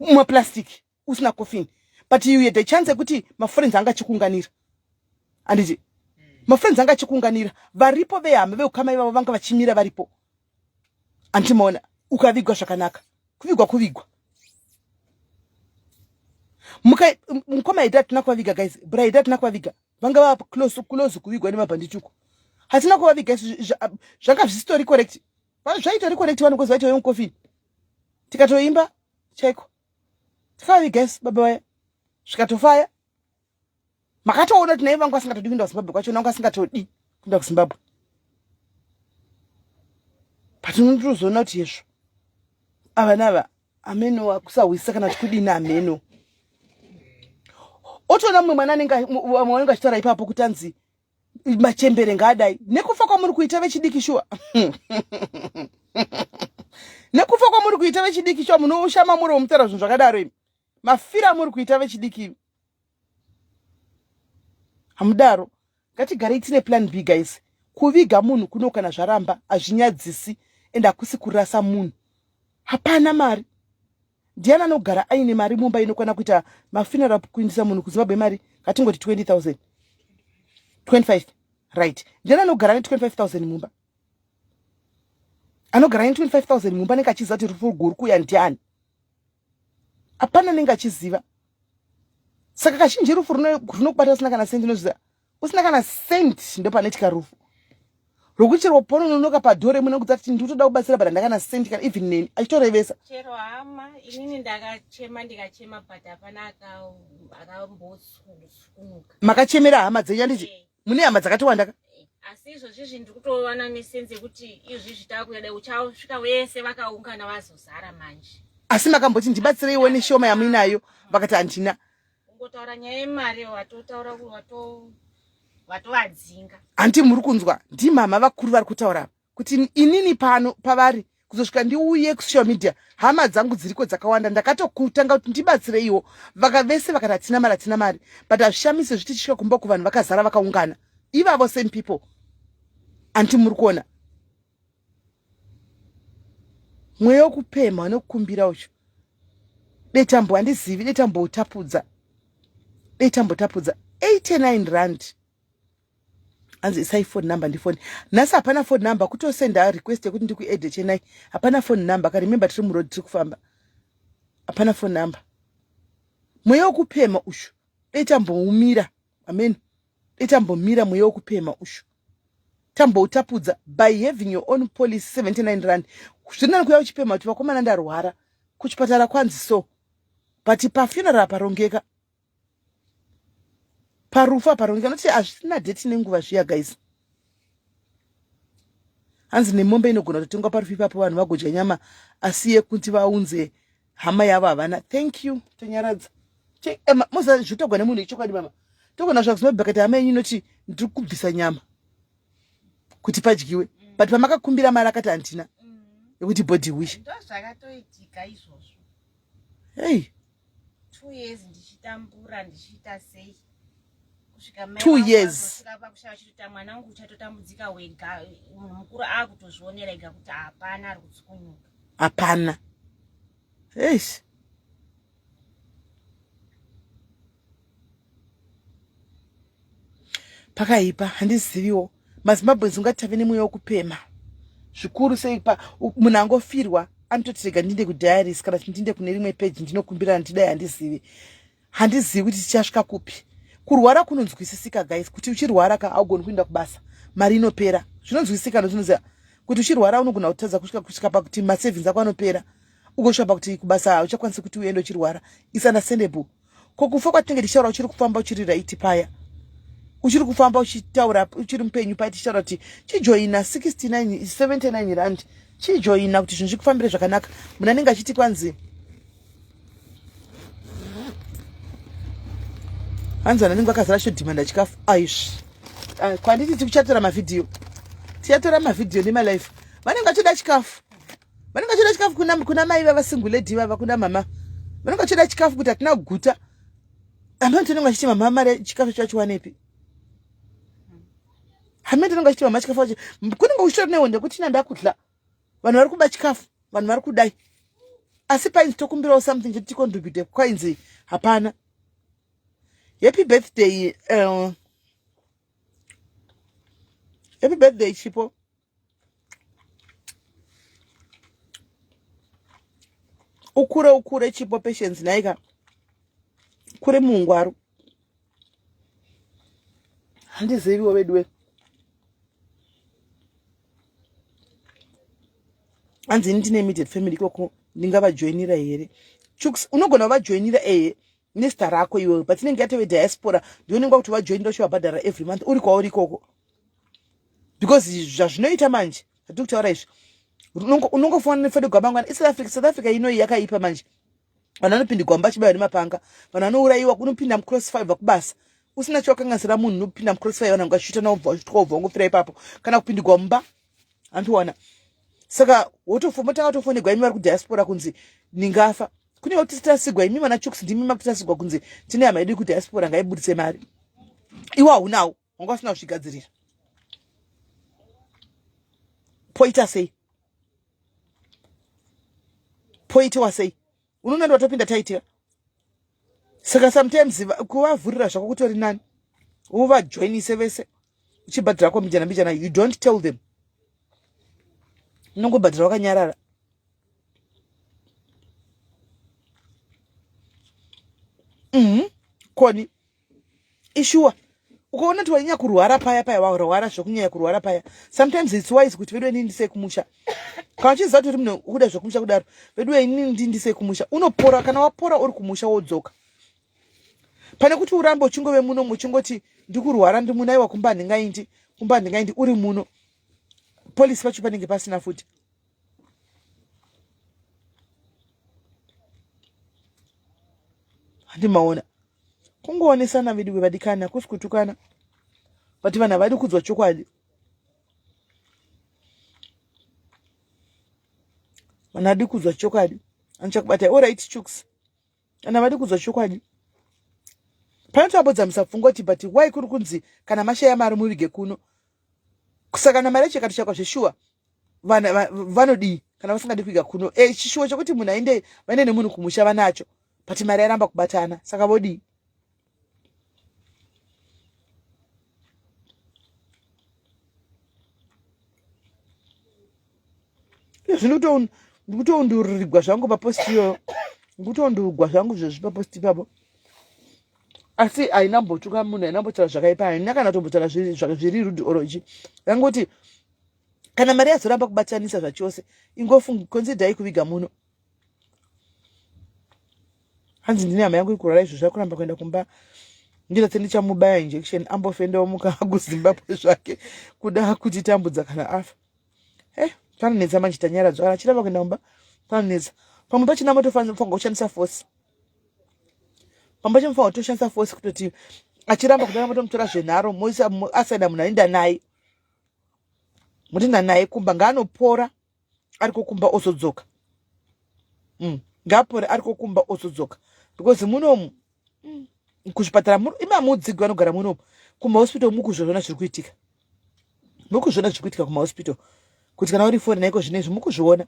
mumaplastic usina coffin but you had a chance yekuti mafriends anga chikunganira anditi mafriends anga chikunganira varipo vehama veukama ivavo vanga vachimira varipo andimoona ukavigwa zvakanaka kuvigwa mukoma ida tina kuvaviga guys braida tina kuvaviga vanga va close kuvigwa nemabhandituko hatina kuvaviga zvanga zvisitori correct zvaitori correct vanhu kozi vaitoyo mukofini tikatoimba chaiko tikavaviga isi baba vaya zvikatofaya makatoona kuti nai vangu asingatodi kuenda kuZimbabwe kwacho nangu asingatodi kuenda kuZimbabwe but unotozoona kuti yezvo ava nava ameno akusahwisa kana tikudini ameno otoona mumwe mwana anenge achitaura ipapo kuti anzi machembere ngadai nekufa kwamuri kuita vechidiki shuwa Nekufa kwamuri kuita vechidiki cho munoshama muri omutara zvinhu zvakadaro imi. Mafira muri kuita vechidiki. Hamudaro. Ngatigare tine plan B guys. Kuviga munhu kuno kana zvaramba azvinyadzisi ende akusi kurasa munhu. Hapana mari. Ndiana anogara aine mari mumba inokwana kuita mafuneral kuindisa munhu kuZimbabwe mari ngatingoti 20,000. 25. Right. Ndiana anogara ne 25,000 mumba. Anogara ne 25,000 mumba nenge achiziva kuti rufu guru kuya ndiani. Hapana nenge achiziva. Saka kazhinji rufu runokubata usina kana sendi nozviziva. Usina kana sendi ndopanoitika rufu. Rokuti ropono unonoka padhore munokudza kuti ndiri kutoda kubatsira bada ndakana sendi kana even name achitorevesa. Chero hama inini ndakachema ndikachema but hapana akambotsukunuka. Makachemera hama dzenyu anditi mune hama dzakatowanda ka? Asi izvozvi ndiri kutoona mesense yekuti izvi takuda uchasvika wese vakaungana vazozara manje. Asi makamboti ndibatsireiwo neshoma yamuinayo vakati handina. Ungotaura nyaya yemari watotaura watovadzinga. Anti muri kunzwa ndimama vakuru vari kutaura kuti inini pano pavari kuzosvika ndiuye kusocial media hama dzangu dziriko dzakawanda ndakatokutanga kuti ndibatsireiwo vakavese vakati hatina mari but hazvishamise zvitichika kumba kuvanhu vakazara vakaungana ivavo same people. Anti muri kuona mweya wokupema wanokukumbira ucho detambo handizivi detambotapudza 89 rand. Anzi isai phone number ndifoni. Nasa hapana phone number kutosenda request yekuti ndikuadd Chennai. Hapana phone number ka remember tiri muroad tiri kufamba. Hapana phone number. Mweya wokupema ushu. Detamboumira. Amen. Detambomira mweya wokupema ushu. Tambotapudza by having your own police 79 rand. Zvina nkuya uchipema kuti vakomana ndarwara kuchipatara kwanzi so. But pa funeral parongeka. Parufa parongeka noti hazvina date nenguva zviya guys. Hanzi nemombe inogona kutotengwa parufi papo vanhu vagodya nyama asiye kuti vaunze hama yavo havana. Thank you tonyaradza. Moza zvitogwa nemunhu ichokwadi mama. Togona zvakuzimabva kati hama yenyu inoti ndiri kubvisa nyama kuti padyiwe but pamakakumbira mari akati handina yekuti body wish. Ndozvakatoitika izvozvo. Hey. 2 years ndichitambura ndichiita sei. 2 years. Pakushava chitota mwanangu uchatotambudzika wega munhu mukuru akutozvionera ega kuti hapana ari kutsukunyuka. Hapana. Hey. Pakaipa handiziviwo. MaZimbabweans ungatave nemweya wokupema. Zvikuru sei pa munhu angofirwa anototirega ndinde kudiaries kana ndinde kune rimwe page ndinokumbira ndidai handizivi. Handizivi kuti tichasvika kupi. Kurwara kunonzwisisika guys kuti uchirwara ka augoni kuenda kubasa. Mari inopera. Zvinonzwisisika ndozvinoziva. Kuti uchirwara unogona kutadza kusvika pakuti masavings ako anopera. Ugosvika pakuti kubasa uchakwanisa kuti uende uchirwara. It's understandable. Kokufa kwatinenge tichitaura uchiri kufamba uchiri right paya. Uchiri kufamba uchitaura uchiri mupenyu paya tichitaura kuti chijoina 79 rand. Chijoina kuti zvinhu zvikufambire zvakanaka. Munhu anenge achiti kwanzi Hanzana ningu akazara shodhimanda chikafu. Aish. Kwanditi tikuchatora mavideo. Tichatora mavideo nema live. Vanenge vachoda chikafu. Vanenge vachoda chikafu kuna mai vava single lady vava kuna mama. Vanenge vachoda chikafu kuti hatina guta. Hamene tinenge vachiti mama mari chikafu chacho wanepi. Hamene tinenge vachiti mama chikafu chacho. Kunenge kuchitori nehonde kuti ina ndakudla. Vanhu vari kuba chikafu. Vanhu vari kudai. Asi painzi tokumbirawo something kuti ticontribute kwainzi hapana. Happy birthday, happy birthday, Chipo. Ukure Chipo patience naika. Ukure mungwaru. Handizivi wabedwe. Hanzi ndine immediate family koko ndingava joinira here. Chuks unogona vajoinira nesta rako iwe but inenge yatove diaspora ndionengwa kuti vajoinira uchivabhadhara every month uri kwauri ikoko because zvazvinoita manje hatiri kutaura izvi unongofanira nefede gwamba ngwana South Africa inoi yakaipa manje vanhu vanopinda gwamba achibaiwa nemapanga vanhu vanourayiwa unopinda mucrossfire kubasa usina chawakanganisira munhu unopinda mucrossfire vanhu vangashuta naubva wangofira ipapo kana kupindigwa mumba andiwana saka wotofumota watofonegwa imi vari kudiaspora kunzi ningafa kune kuti tasigwa imi mana chuks ndimi makutasigwa kunzi tine hama yedu kudiaspora ngaibudise mari iwe haunawo wanga usina kuzvigadzirira poita sei poitiwa sei unoona ndovatopinda taitira saka sometimes kuvavhurira zvako kutori nani uvajoinise vese uchibhadhira ko mbijana mbijana you don't tell them unongobhadhira wakanyarara koni ishuwa ukaona kuti wanyanya kurwara paya warwara zvokunyanya kurwara paya sometimes it's wise kuti vedu ndindise kumusha kana uchiziva kuti munhu ukuda zvokumusha kudaro vedu ndindise kumusha unopora kana wapora uri kumusha wodzoka pane kuti urambe uchingove muno muchingoti ndikurwara ndimunaiwa kumba ndingaindi uri muno polisi pacho panenge pasina futi handimaona kungoonesana vedu vevadikana kusi kutukana vati vanhu havadi kudzwa chokwadi vanhu havadi kudzwa chokwadi anichakubatai oright chuks vanhu havadi kudzwa chokwadi panotoambodza musapfungoti but wai kuri kunzi kana mashaya mari muvige kuno saka kana mari chekati chakwa zveshuwa vanodii kana vasingadi kuiga kuno chishuwa chokuti munhu vaende nemunhu kumusha vanacho but mari yaramba kubatana saka vodii zvino ndikutoundurigwa zvangu paposti iyoyo ndikutoundurigwa zvangu zvezvi paposti ipapo asi haina mbotuka munhu haina mbotaura zvakaipa haina kana tombotaura zviri rudi orochi yangoti kana mari yazoramba kubatanisa zvachose konzidhai kuviga muno hanzi ndine hama yangu ikurara izvozvo kuramba kuenda kumba ndinatse ndichamubaya injection ambofendawo muka kuzimbabwe zvake kuda kutitambudza kana afa panonetsa manje tanyaradzwa kana chiramba kuenda kumba panonetsa pamwe pachina motofanira kushandisa force pamba chimufana kutoshandisa force kutoti achiramba kudana motomutora zvenharo moisa asaida munhu ainda naye mutinda naye kumba ngaanopora ariko kumba ozodzoka ngaapore ariko kumba ozodzoka because munomu kuzvipatara imamudzigi vanogara munomu kumahospital mukuzvozvona zviri kuitika mukuzviona zviri kuitika kumahospital kuti kana uri foreign naiko zvinezvi mukuzviona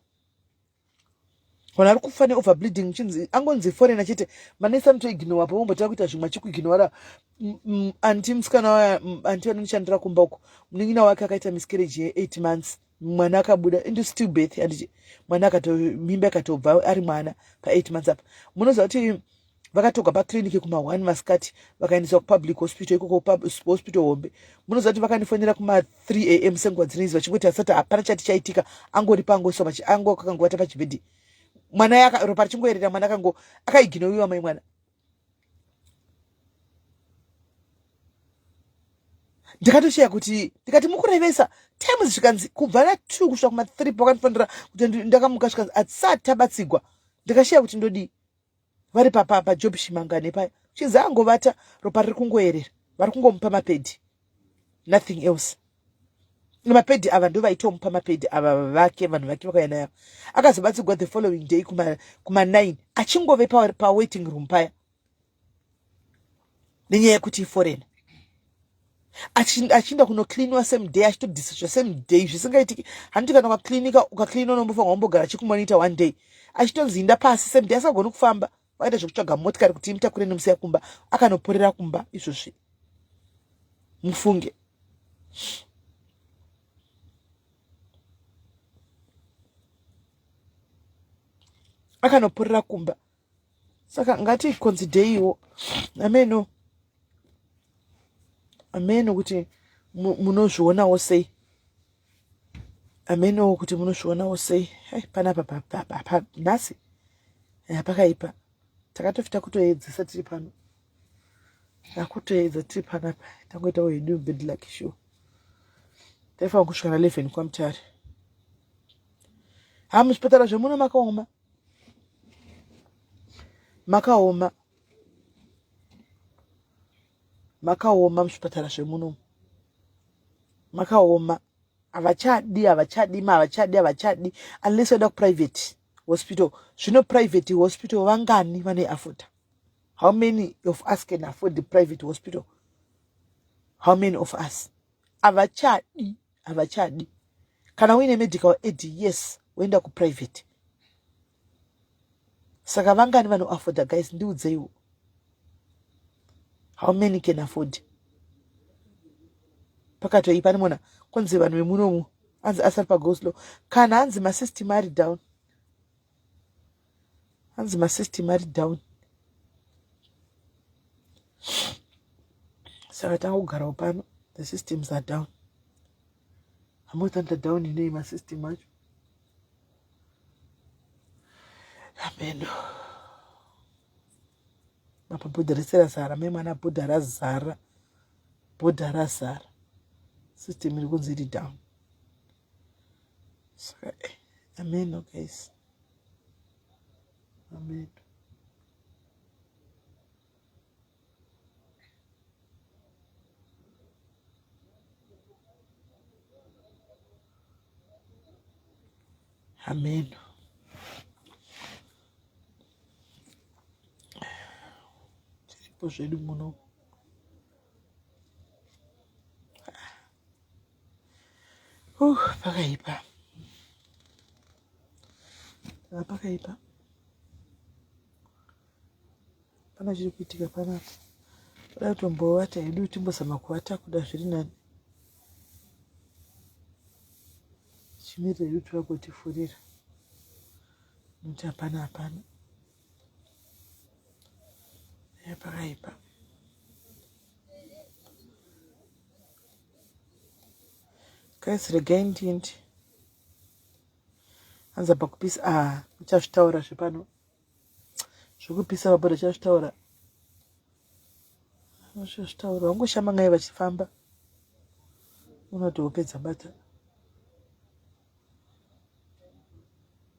vanhu vari kufa neoverbleeding chinzi angonzi foreign chete manesi anotoignora pamombotava kuita zvimwe achikuignora anti musikana waya anti vanonishandira kumba uko munin'ina wake akaita miscarriage ye8 months mwana akabuda into still birth anditi mwana mimba akatobva ari mwana pa8 months apa munoziva kuti vakatogwa pakliniki kuma1 masikati vakaendeswa kupublic hospital ikoko hospital hombe munoziva kuti vakandifonera kuma3 am senguva dzineizi vachingoti asati hapana chati chaitika angori pangoiswa angokakangowata pachibhedhi mwana yaka ropa richingoerera mwana akaiginowiwa mai mwana ndikatosheya kuti ndikati mukurevesa times zvikanzi kubva na2 kusvika kuma3 pakanifanira kuti ndakamuka zvikanzi hatisati tabatsigwa ndikasheya kuti ndodii vari pajob shimangane paya chinzi angovata ropa riri kungoerera vari kungomupa mapedhi nothing else mapedhi ava ndo vaitomupa mapedhi ava vake vanhu vake vakauya nayo akazobatsigwa the following day kuma9 achingove pawaiting room paya nenyaya yekuti iforeign achinda kunocleaniwa same day achitodhisishwa same day zvisingaitiki handiti kana ukacleaniwa unombofanwa umbogara chikumonita 1 day achitonzinda pasi same day asagoni kufamba waita zvekutsvaga motikari kuti imutakure nemusiya kumba akanoporera kumba izvozvi mufunge akanoporera kumba saka ngati konzidheiwo ameno kuti munozvionawo sei ameno kuti munozvionawo sei panapa nhasi pakaipa takatofita kutoedzesa tiri pano akutoedza tiri panapa tangoita wedu bad luck show taifanira kusvika na 11 kwamutare muzvipatara zvemuno makaoma muzvipatara zvemuno makaoma Avachadi unless you're private hospital. Private hospital vangani vane afford. How many of us can afford the private hospital? How many of us? Avachadi. Kana wine medical aid, yes, wenda ku private. Saka vangani vano afford, guys, ndiudze you. How many can afford? Pakato ipani mona konze vanhu vemunomu anzi asari pagoslow kana anzi masystem ari down, saka tanga kugarawo pano. The systems are down. Hamotanda down inei masystem acho. Ameno apa bhodha rese razara, memwana bhodha razara, system iri kunzi iri down. Saka ameno guys, ameno. Amen. Tiripo zvedu muno. Pakaipa. Pakaipa. Pana chiri kuitika panapa. Pada kutombowata hedu timbozama kuwata kuda zviri nani. Chimiro hedu turakutifurira. Nokuti hapana. Pakaipa. Guys, regai ndindi. Anza pakupisa uchazvitaura zvepano. Zvekupisa mabhodha chazvitaura. Wangoshama ngai vachifamba. Unoti wopedza bata.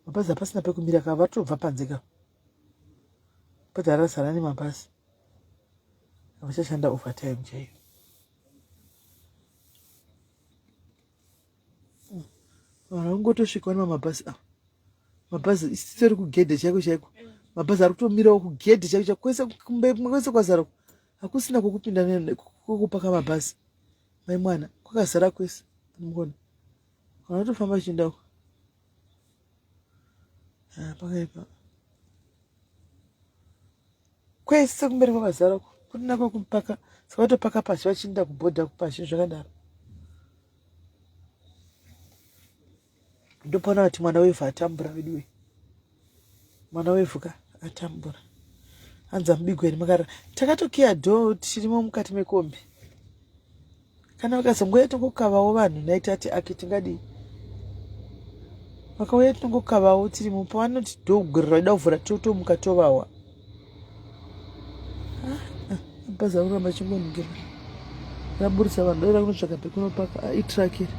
Mabhazi hapasina pekumira kava vatobva panze ka. Bhodha razara nemabhazi. Vachashanda overtime chaiyo. Ungotosvika nemabhazi mabhazi isitori kugedhe chaiko. Mabhazi ari kutomirawo kugedhe chaiko kwese kwazara hakusina kwokupinda kwokupaka mabhazi. Mai mwana kwakazara kwese. Muona vanotofamba vachienda pakaipa kwese kumberi kwakazara kuna kwokupaka. Saka vatopaka pasi vachienda kubhodha pashi zvakadaro. Ndopona kuti mwana wevhu atambura veduwe. Mwana wevhu atambura. Anza mubigweni makara. Takatokiya dhoo tichirimo mukati mekombi. Kana vakazongoya tongokavawo vanhu naiti ati tingadi. Vakauya tongokavawo tirimo pavanoti dhoo kugurira ida kuvhura totomuka tovawa. Bhazi akuramba chingoningira. Raburisa vanhu dora kunotsvaga pekunopaka itrakeri.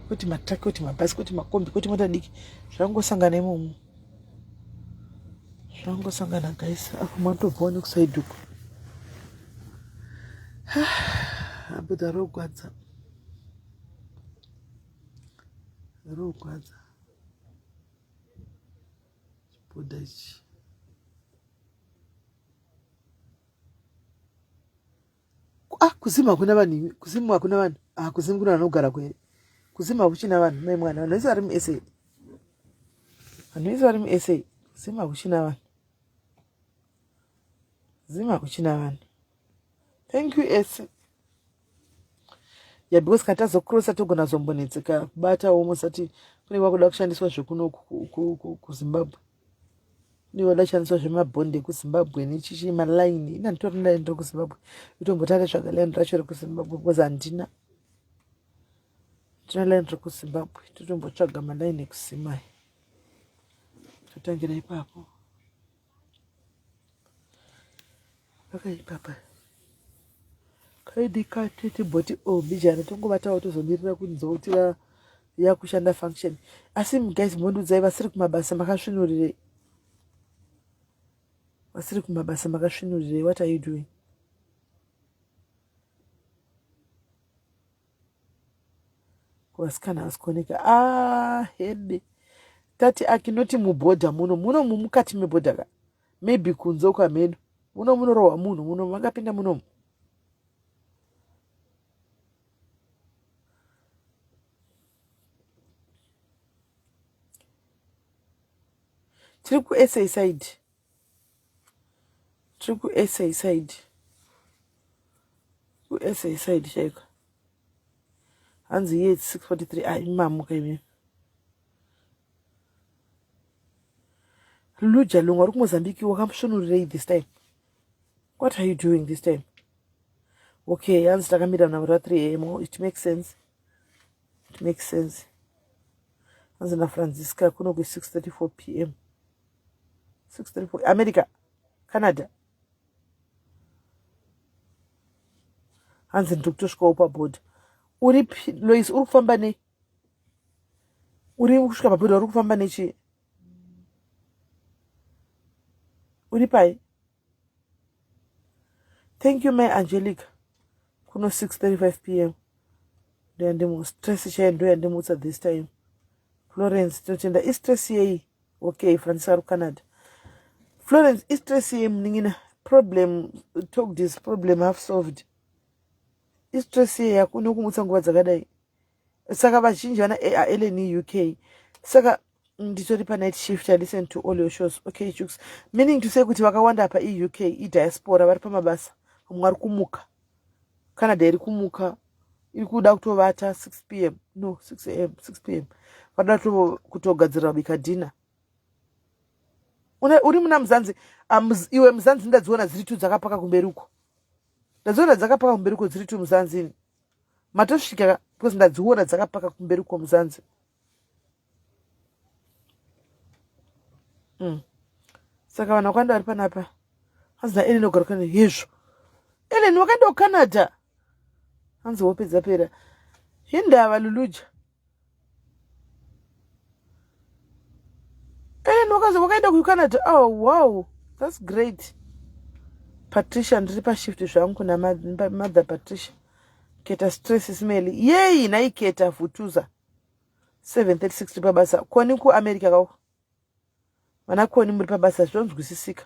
Kuti matraki, kuti mabhazi, kuti makombi, kuti mota diki. Zvangosangana imomo. Zvangosangana guys. Apo matobvawo nekusaidhuku. Bhodha rogwadza. Bhodha ichi. Kuzima hakuna vanhu. Kuzimu hakuna vanhu. Kuzimu kuna vanogara kwere. Kuzimu hakuchina vanhu. Mai mwana vanhu vese vari muSA. Kuzimu hakuchina vanhu. Thank you SA. Because kana tazokrosa togona zombonetseka kubatawo musati kune wakuda kushandiswa zvekuno kuZimbabwe. Kune wada kushandiswa zvemabhonde kuZimbabwe nechichi malaini. Ina nditori ndaenda kuZimbabwe. Itombotanga tsvaga laini racho rekuZimbabwe because handina. Tina laini rekuZimbabwe. Totombotsvaga malaini ekusimai. Totangira ipapo. Papa. Kaidi katete boti bijana tongobatawo tozomirira kunzotira yakushanda function. Asi guys mondudzai vasiri kumabasa makasvinurire. What are you doing? wasikana asikuoneka hebe tati akinoti mubhodha muno mukati mebhodha ka maybe kunze kwamedu munorohwa munhu muno makapinda munomu tiri kuSA side kuSA side chaiko hanzi ye 643 imamuka ime luja lungu ari kuMozambique wakamusvonurirei this time? What are you doing this time? Okay, hanzi takamira navara 3 am. It makes sense. Hanzi naFrancisca kuno ku 6:34 p.m. 6:34 America, Canada. Hanzi ndiri kutosvikawo pabhodha. Uri Lois, uri kufamba nei? Uri kusvika pabhodha, uri kufamba nechi? Uri pai? Thank you, my Angelica. Kuno 6:35 p.m. Ndoyandemo stress chai ndoyandemutsa this time. Florence, tinotenda istress yei. Okay, Francis ari Canada. Florence, istress yei mningina. Problem, talk this problem half solved. Istress yei hakuna kumutsa nguva dzakadai. Saka vazhinji vana ARL UK. Saka nditori pa night shift. I listen to all your shows. Okay, chooks. Meaning to say kuti vakawanda pa UK diaspora vari pamabasa. Vamwe vari kumuka. Canada iri kumuka. Iri kuda kutovata 6 p.m. No, 6 a.m. 6 p.m. Vada kutogadzira bika dinner. Uri muna Mzanzi. Iwe Mzanzi ndadziona dziri tu dzakapaka kumberi uko. Ndadziona dzakapaka kumberi uko dziri tu Mzanzi. Matosvika because ndadziona dzakapaka kumberi uko Mzanzi. Saka vanhu vakanda vari panapa. Hanzi naEleni ogarukana hezvo. Eleni wakaenda kuCanada. Hanzi wopedza pera. Hindava Luluja. Eleni wakaenda kuCanada. Oh wow. That's great. Patricia ndiri pashift zvangu kuna Mother Patricia. Keta SIS MELLY. Yay, naiketa Futuza. 7:36 pabasa. Koni ku America kawo. Vana koni muri pabasa zvinonzwisisika.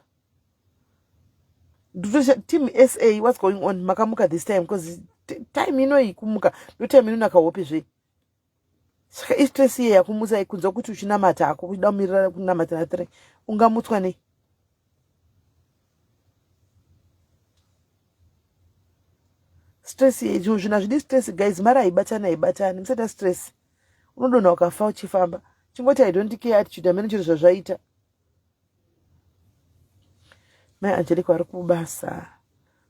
Team SA, what's going on? Makamuka this time because time inoi kumuka. No time inonaka hope zve. Saka istress ye yakumuza ikunza kuti uchinamata ako kuda mirira kunamata na 3. Ungamutswa nei? Stress ye zvina zvidi stress guys mara ibatana musata stress. Unodona ukafa uchifamba. Chingoti I don't care attitude amene chiro zvazvaita. Mai Angelica ari kubasa.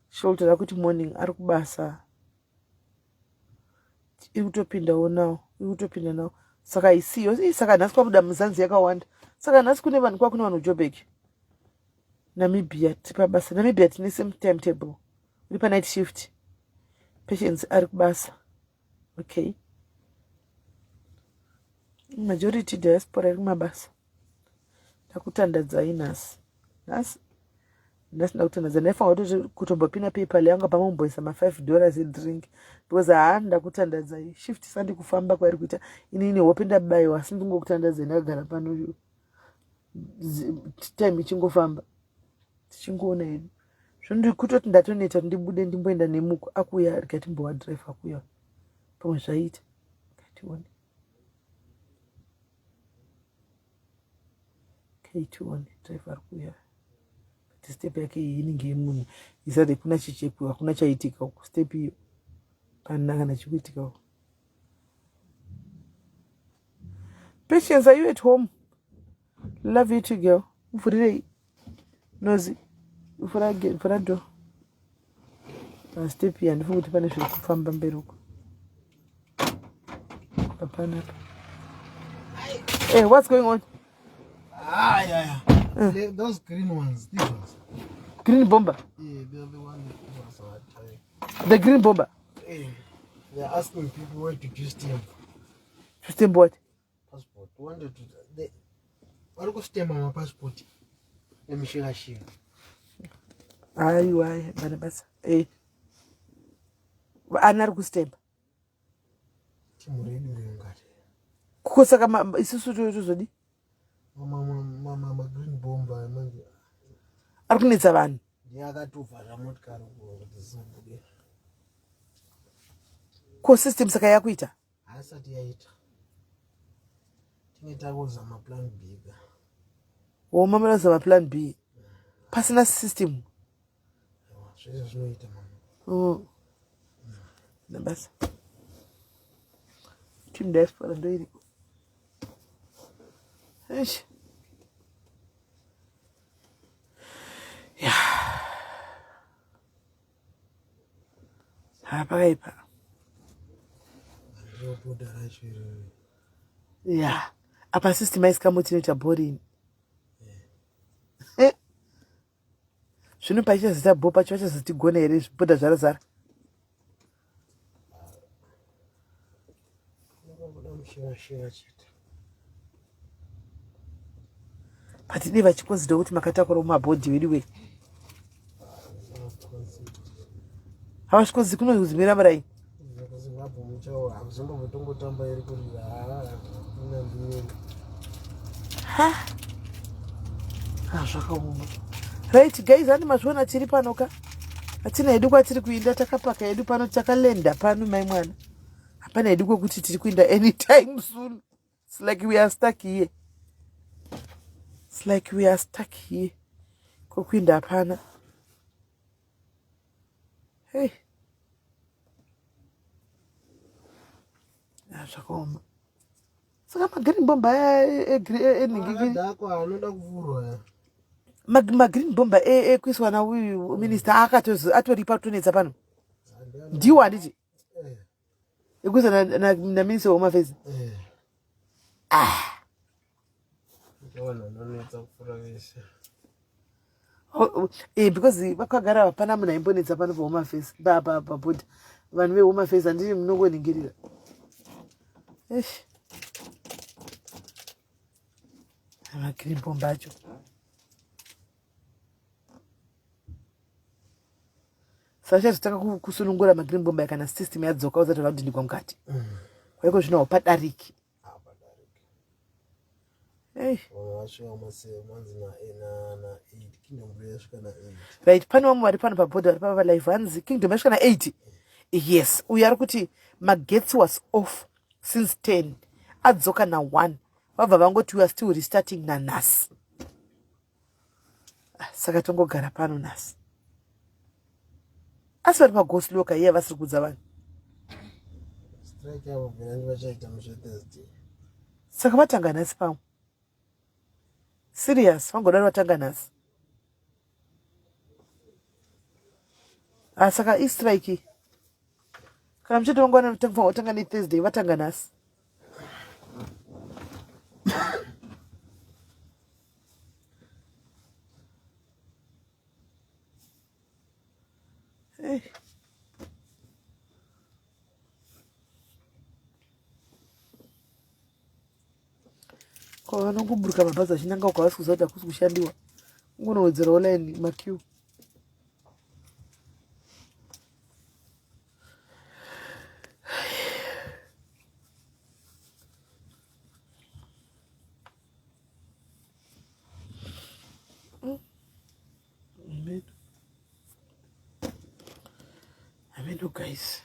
Shoulder kuti morning ari kubasa. Iri kutopindawo nawo. Saka isiyo. Saka nhasi kwabuda Mzanzi yakawanda. Saka nhasi kune vanhu Joburg. Namibia tipabasa. Namibia tine same timetable. Uri pa night shift. Patients ari kubasa. Okay. Majority diaspora iri kumabasa. Takutandadzai nhasi. Ndakutandadza ndaifanira kutombopinda PayPal yanga pamomboisa $5 edrink because ndakutandadzai shift sandi kufamba kwairi kuita inini hope ndabayiwa asi ndingokutandadzai ndakagara pano time ichingofamba tichingoona hedu zvondiri kutoti ndatoneta kuti ndibude ndimboenda nemuko akuya rikatimbowa drive akuya pamwe zvaita tione drive ari kuya step yake iyi inenge yemunhu isati kuna chichepu hakuna chaitika uko step iyo pana kana chikuitika uko. Patience, are you at home? Love you too, girl. Uvurire nozi uvura do step iyi handifungi kuti pane zviri kufamba mberi uko hapana. Hey, what's going on? Yeah. Those green ones, these ones. Green bomber? Yeah, they're the one that was the green bomber? Yeah. They're asking people where to do stamp. To stamp what? Passport. Wanted to what do you stamp on my passport? Let me share. Aye, Barabas. Eh. Another stamp. timu redu ringati kusaka isusu tozodi mama green bomba manje ari kunetsa vanhu yakatuvhara motikari kuti dzisabude ko system saka yakuita haisati yaita tinge takozama plan B ga womamazama plan B pasina system zvese zvinoita mama nabasa team diaspora ndoiri eish ya hapakaipa ndopoda racho ya apa system aisikambotinoita boring zvino paichazita bo pacho vachazotigona here zvibhodha zvarazara mushira chete patidei vachikonzida kuti makatakura mumabhodhi wedu we havasvikonzi kunozimira murai zimbabwe muchawo hakuzombotongotamba iri kuti zvakaoma right guys handi mazviona tiri pano ka hatina hedu kwatiri kuinda takapaka hedu pano takalenda pano mai mwana hapana hedu kwekuti tiri kuinda anytime soon. It's like we are stuck here. It's like we are stuck here. Kokuinda hapana. Hey. Zvakaoma. Saka magreen bomba akadako anoda kuvhurwa magreen bomba kuiswa nauyu minister atoripa tonetsa pano ndiwo handiti ekuisa naminister wehome affairs because vakagara hapana munhu aimbonetsa pano pahome affairs pabhodha vanhu vehome affairs handiti munongoningirira magreen bomba acho sachazotanga kusunungura magreen bomba kana system yadzoka usati vadhindikwa mukati kwaiko zvino padariki right pane vamwe vari pano pabhodha vari pava live hanzi kingdom yasvika na8 yes uyo ari kuti magetsi was off since 10 adzoka na1 vabva vangoti we are still restarting nanhasi saka tongogara pano nhasi asi vari pagosloka iye vasiri kudza vanhu saka vatanga nhasi pamwe serious vangodaro vatanga nhasi saka istrike kana muchete vangwana vatanga nethursday vatanga nhasi vanongoburuka mabhazi achinanga ukavasi kuziva kuti hakusi kushandiwa ungonowedzerawo line maqueue Ameno guys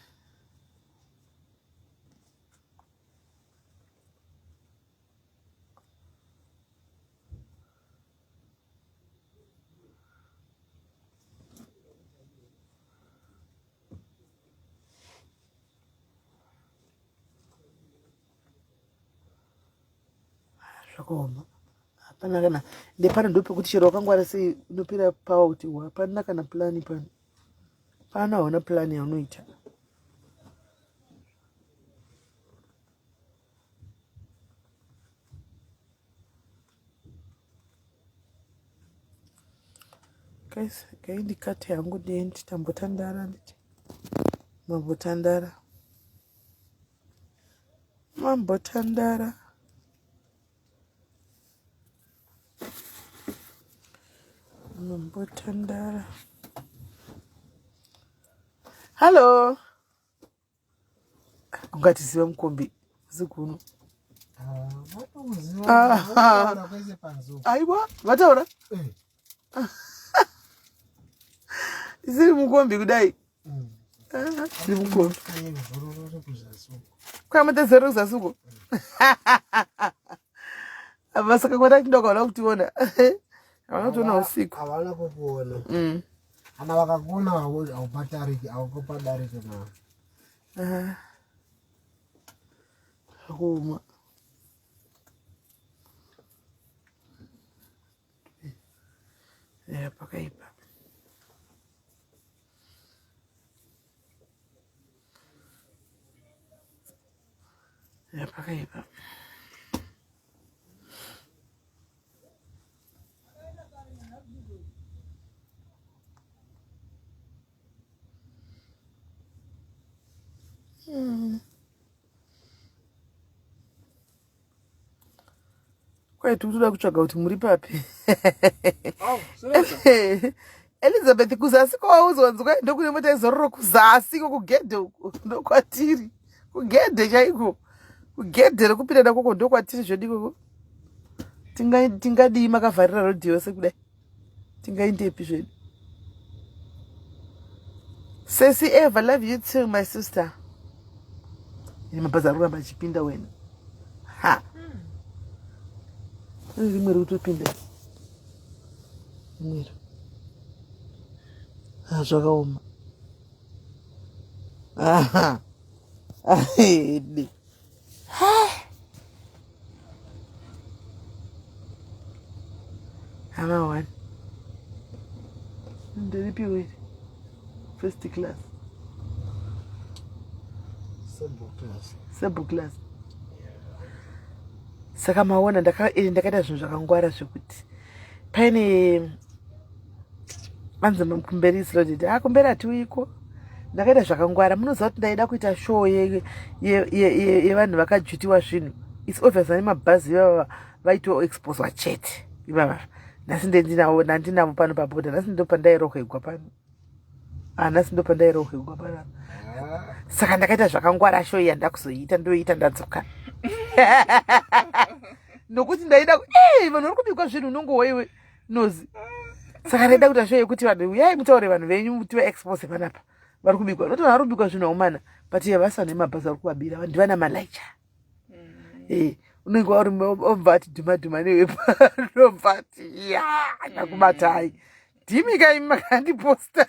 zvakaoma hapana kana ndepano ndopekuti chero wakangwara sei unopera pawa kuti hapana kana plani pano pano hauna plani yaunoita guys gaindikate hangu dendi tambotandara nditi mambotandara Hello. ungatiziva mukombe zikuno aiwa vataura isiri mukombe kudai siri mukombe kwamatezero kuzasuko vasaka kwata tinda kaona kutiona havana kutiona usiku havana kukuona ana vakakuona haupatariki haukupadariki mwana akuma pakaipa pakaipa kwaiti kutoda kutsvaga kuti muri papi Elizabeth kuzasi kwauzwanzwa ndokune mutaizororo kuzasi kugedhe uko ndokwatiri kugedhe chaiko kugedhe rekupinda nakoko ndokwatiri zvodikoko tingadii makavharira rodhi yose kudai tingaindepi zvedu Sesi Eva, love you too, my sister. Ini mabhazi ari kuramba achipinda wena. Ha. Rimwe riri kutopinda. Rimwe. Zvakaoma. Aha. Ahedi. Ha. Hama one. Ndiripi wait. First class. Sub class. Saka maona ndakaita zvinhu zvakangwara zvekuti paine vanzi kumberi isirodi kumberi hatiuiko ndakaita zvakangwara munoziva kuti ndaida kuita show yevanhu vakajutiwa zvinhu its obvious ane mabhazi ivava vaito exposwa chete ivava nhasi ndandinavo pano pabhodha nhasi ndopandairohwegwa pano nhasi ndopandairohwegwa pano saka ndakaita zvakangwara show yandakuzoita ndoita ndadzoka nokuti ndaida vanhu vari kubikwa zvinhu unongohoiwe nozi saka ndaida kuita show yekuti vanhu uyai mutaure vanhu venyu tiva expose panapa vari kubikwa noti vanhu vari kubikwa zvinhu haumana but yavasa nemabhazi ari kuvabira vanhu ndivana malaicha unenge wauri obva ati dhumadhuma newepanobva ati ndakubatai dhimika imi makandiposta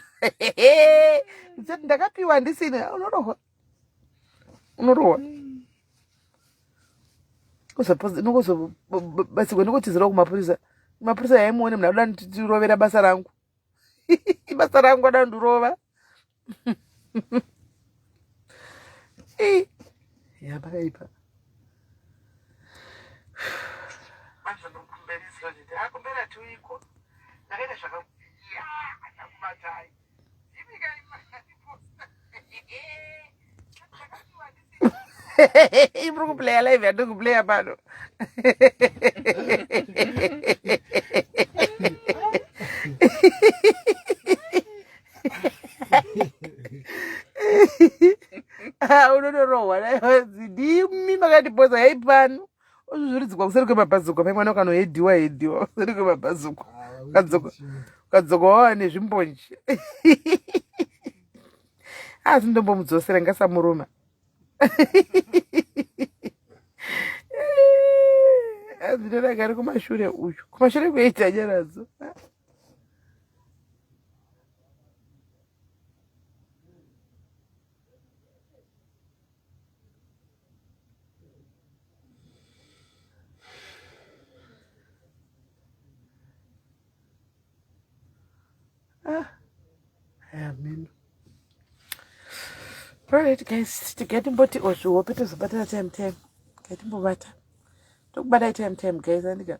isati ndakapiwa ndisina unorohwa nokuzobatsirwa nokutizira kumapurisa mapurisa yaimuone munhu adoda nditirovera basa rangu basa rangu ada ndurova yapakaipa muri kuplaya live yandikuplaya pano unonorohwa ndimi makandipoza yai pano ozvizviridzwa kuseri kwemabhazuko paimwana ukanohedhiwa kuseri kwemabhazuko ukadzoka wava nezvimbonji asi ndombomudzosera ngasamuruma azvinonaka ari kumashure uyu kumashure kuita nyaradzo amen. Alright guys, tikatimboti ozvihope tozobatana time. Tikatimbobata. Tokubata time guys, andika.